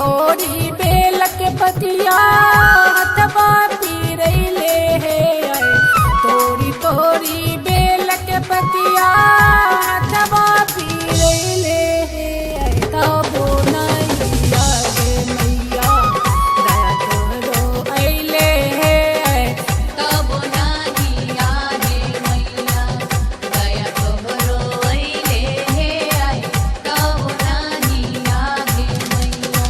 तोरी बेल के पतिया हथवा पीरैले हे आए तोरी तोरी बेल के पतिया हथवा पीरैले हे आए तबो नहीं आगे मैया दया तोरो अइले हे आए तब नाही आगे मैया दया तोहरो अइले हे आए तब नाही आगे मैया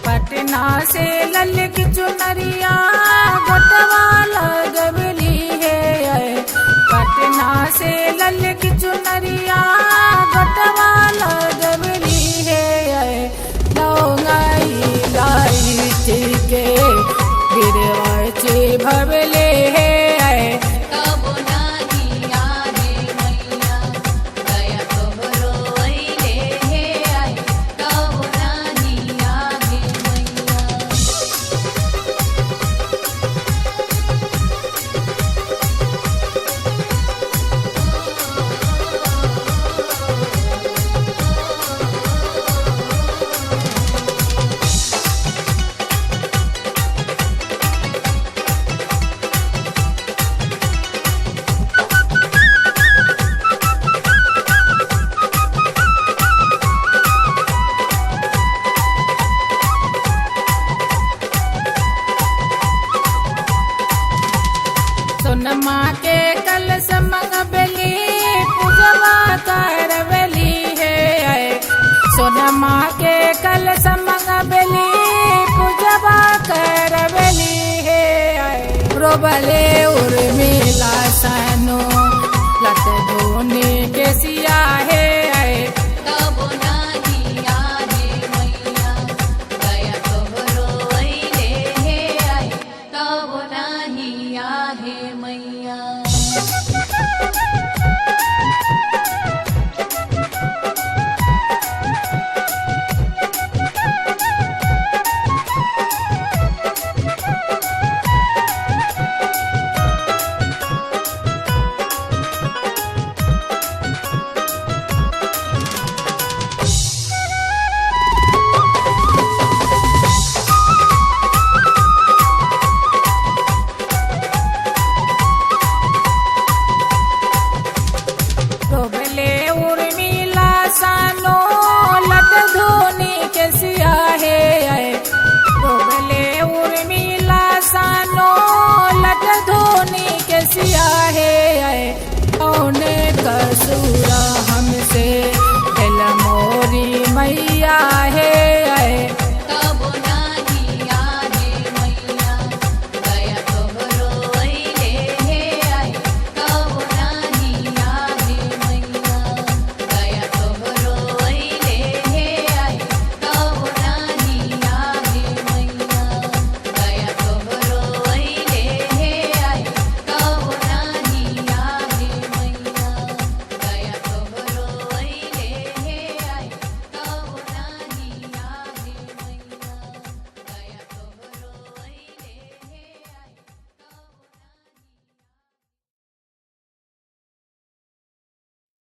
पटना से ललित चुनरिया गटवा लगवली है आए पटना से ललित चुनरिया गटवा लगवली है आए लौंगाई लाई के गिरवाचे भवले है आए तब नाही आगे मैया दया तोहरो अइले हे आए तब नाही आगे मैया सोनमा के कलश मंगबली पूजवा करवली है आए सोनमा के कलश मंगबली पूजवा करवली है आए रोबले उर्मिला सनो लत धोने के सिया है आए